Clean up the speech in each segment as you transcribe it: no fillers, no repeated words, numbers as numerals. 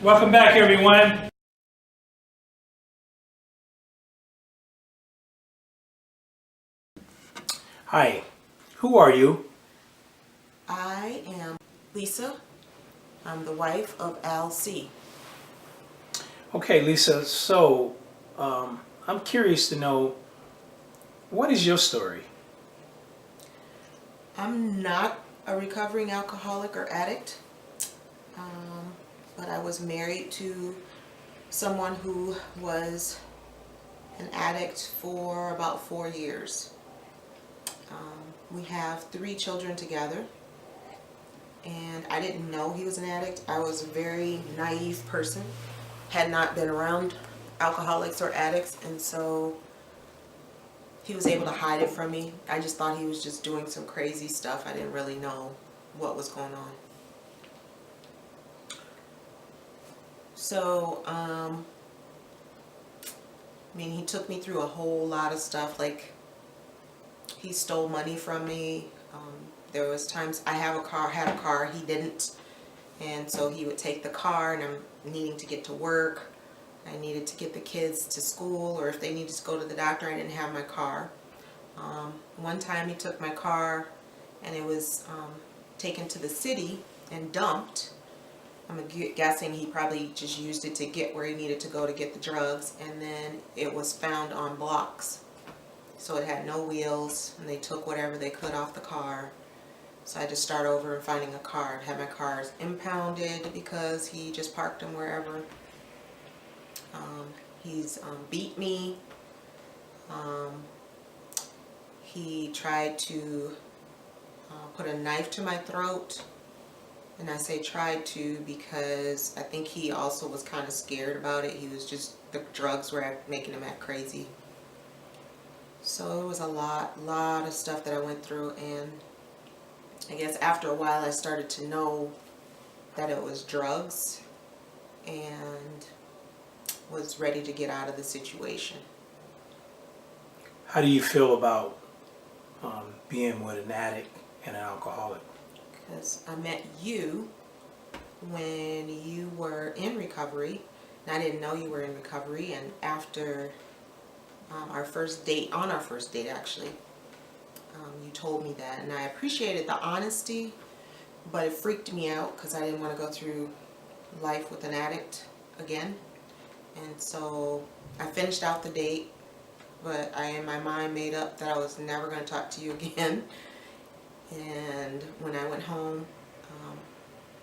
Welcome back, everyone. Hi, who are you? I am Lisa. I'm the wife of Al C. Okay, Lisa, so I'm curious to know, what is your story? I'm not a recovering alcoholic or addict, but I was married to someone who was an addict for about 4 years. We have 3 children together, and I didn't know he was an addict. I was a very naive person, had not been around alcoholics or addicts, and so he was able to hide it from me. I just thought he was just doing some crazy stuff. I didn't really know what was going on. So, he took me through a whole lot of stuff. Like, he stole money from me. There was times I had a car, he didn't. And so he would take the car, and I'm needing to get to work. I needed to get the kids to school, or if they needed to go to the doctor, I didn't have my car. One time he took my car, and it was taken to the city and dumped. I'm guessing he probably just used it to get where he needed to go to get the drugs, and then it was found on blocks. So it had no wheels, and they took whatever they could off the car. So I had to start over and finding a car. I had my cars impounded because he just parked them wherever. He's beat me. He tried to put a knife to my throat. And I say tried to because I think he also was kind of scared about it. He was just, the drugs were making him act crazy. So it was a lot of stuff that I went through, and I guess after a while I started to know that it was drugs and was ready to get out of the situation. How do you feel about being with an addict and an alcoholic? Because I met you when you were in recovery, and I didn't know you were in recovery, and after our first date actually, you told me that, and I appreciated the honesty, but it freaked me out because I didn't want to go through life with an addict again. And so I finished out the date, but I in my mind made up that I was never going to talk to you again. And when I went home,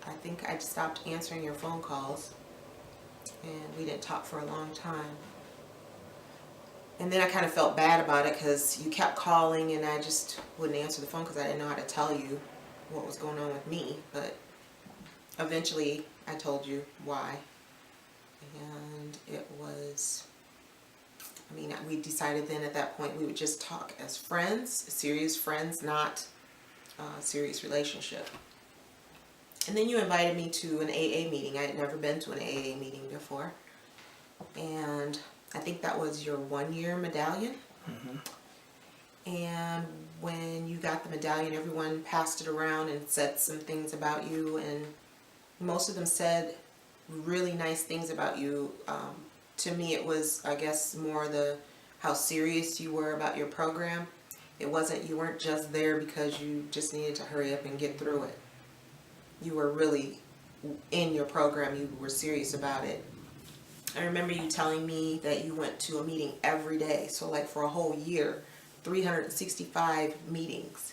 I think I stopped answering your phone calls, and we didn't talk for a long time. And then I kind of felt bad about it because you kept calling, and I just wouldn't answer the phone because I didn't know how to tell you what was going on with me. But eventually I told you why. And it was, we decided then at that point we would just talk as friends, serious friends, not a serious relationship. And then you invited me to an AA meeting. I had never been to an AA meeting before. And I think that was your 1-year medallion. Mm-hmm. And when you got the medallion, everyone passed it around and said some things about you, and most of them said really nice things about you. To me, it was, I guess, more how serious you were about your program. It wasn't, you weren't just there because you just needed to hurry up and get through it. You were really in your program. You were serious about it. I remember you telling me that you went to a meeting every day. So like for a whole year, 365 meetings.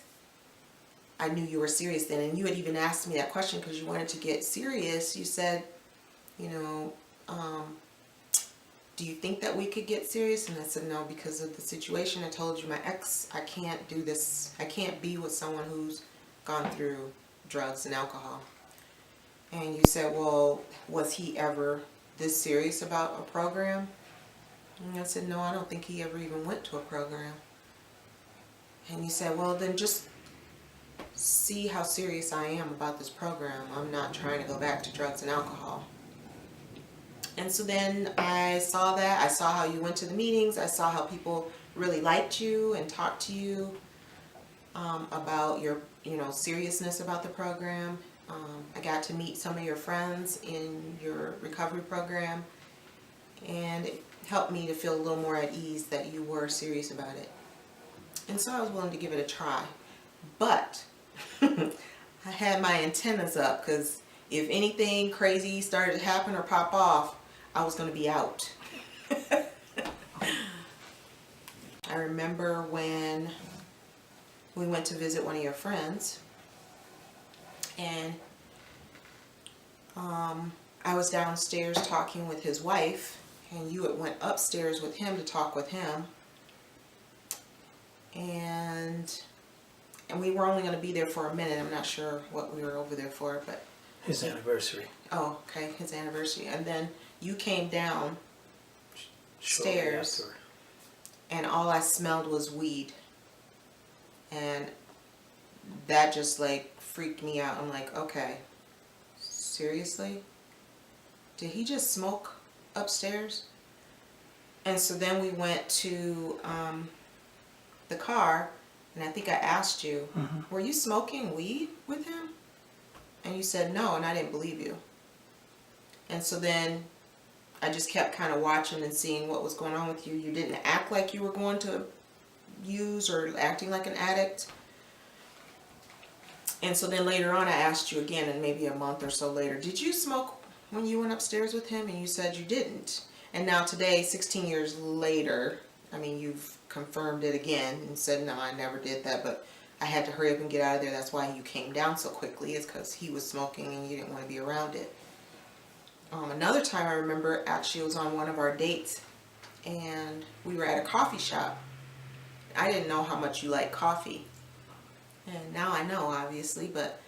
I knew you were serious then. And you had even asked me that question because you wanted to get serious. You said, do you think that we could get serious? And I said, no, because of the situation. I told you, my ex, I can't do this. I can't be with someone who's gone through drugs and alcohol. And you said, well, was he ever this serious about a program? And I said, no, I don't think he ever even went to a program. And you said, well, then just see how serious I am about this program. I'm not trying to go back to drugs and alcohol. And so then I saw that. I saw how you went to the meetings. I saw how people really liked you and talked to you about your seriousness about the program. I got to meet some of your friends in your recovery program, and it helped me to feel a little more at ease that you were serious about it. And so I was willing to give it a try. But I had my antennas up, because if anything crazy started to happen or pop off, I was going to be out. I remember when we went to visit one of your friends, and I was downstairs talking with his wife, and you had went upstairs with him to talk with him, and we were only going to be there for a minute. I'm not sure what we were over there for, but His anniversary. oh, okay, his anniversary. And then you came down Shortly stairs, after. and all I smelled was weed, and that just like freaked me out. I'm like, okay, seriously? Did he just smoke upstairs? And so then we went to the car, and I think I asked you, were you smoking weed with him? And you said no, and I didn't believe you. And so then I just kept kind of watching and seeing what was going on with you. You didn't act like you were going to use or acting like an addict. And so then later on I asked you again, and maybe a month or so later, did you smoke when you went upstairs with him? And you said you didn't. And now today, 16 years later, I mean, you've confirmed it again and said, no, I never did that, but I had to hurry up and get out of there. That's why you came down so quickly, is because he was smoking and you didn't want to be around it. Another time I remember, actually, it was on one of our dates, and we were at a coffee shop. I didn't know how much you like coffee, and now I know, obviously, but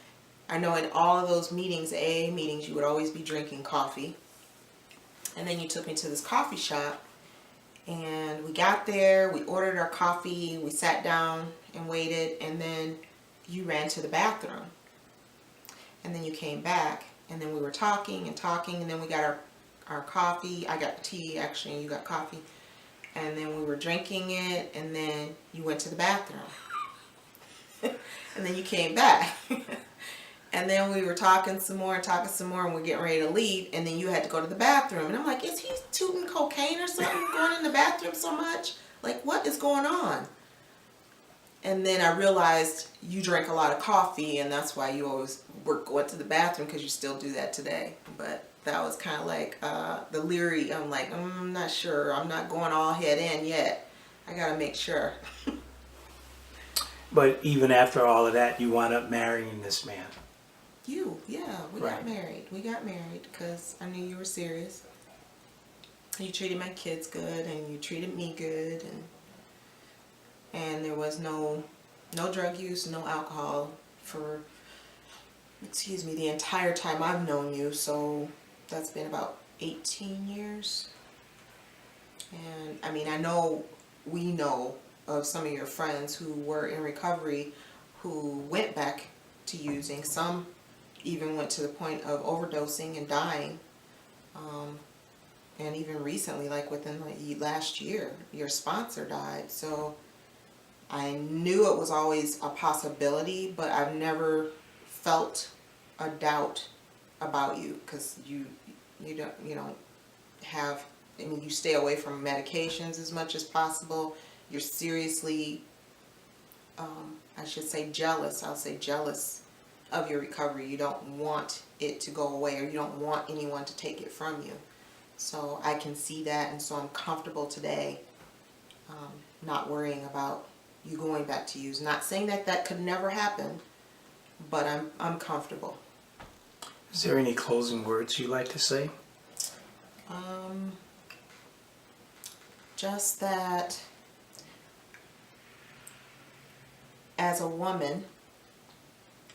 I know in all of those meetings, AA meetings, you would always be drinking coffee. And then you took me to this coffee shop, and we got there, we ordered our coffee, we sat down and waited, and then you ran to the bathroom. And then you came back, and then we were talking, and then we got our coffee. I got tea, actually, and you got coffee. And then we were drinking it, and then you went to the bathroom. And then you came back. And then we were talking some more, and we're getting ready to leave, and then you had to go to the bathroom. And I'm like, is he tooting cocaine or something, going in the bathroom so much? Like, what is going on? And then I realized you drank a lot of coffee, and that's why you always were going to the bathroom, because you still do that today. But that was kind of like the leery. I'm like, I'm not sure. I'm not going all head in yet. I got to make sure. But even after all of that, you wound up marrying this man. Yeah, we got married. We got married because I knew you were serious. You treated my kids good, and you treated me good, and there was no drug use, no alcohol for, the entire time I've known you. So that's been about 18 years. And I mean, we know of some of your friends who were in recovery who went back to using. Some even went to the point of overdosing and dying. And even recently, like within the last year, your sponsor died. So I knew it was always a possibility, but I've never felt a doubt about you, because you don't have, I mean, you stay away from medications as much as possible. You're seriously, I should say jealous. I'll say jealous of your recovery. You don't want it to go away, or you don't want anyone to take it from you. So I can see that, and so I'm comfortable today, not worrying about you going back to use. Not saying that could never happen, but I'm comfortable. Is there any closing words you'd like to say? Just that as a woman,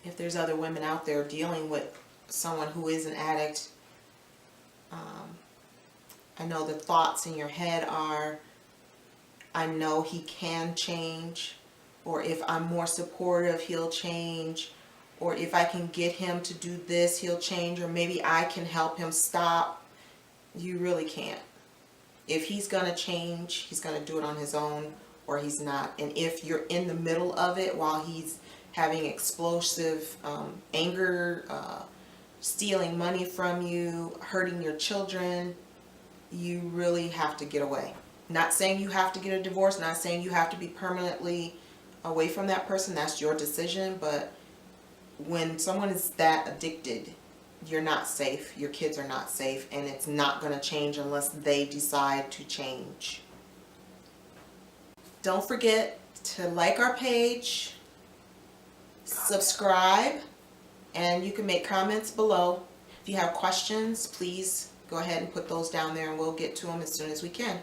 if there's other women out there dealing with someone who is an addict, I know the thoughts in your head are, I know he can change, or if I'm more supportive, he'll change, or if I can get him to do this, he'll change, or maybe I can help him stop. You really can't. If he's going to change, he's going to do it on his own, or he's not. And if you're in the middle of it while he's having explosive anger, stealing money from you, hurting your children, you really have to get away. Not saying you have to get a divorce, not saying you have to be permanently away from that person. That's your decision. But when someone is that addicted, you're not safe. Your kids are not safe, and it's not going to change unless they decide to change. Don't forget to like our page, subscribe, and you can make comments below. If you have questions, please go ahead and put those down there, and we'll get to them as soon as we can.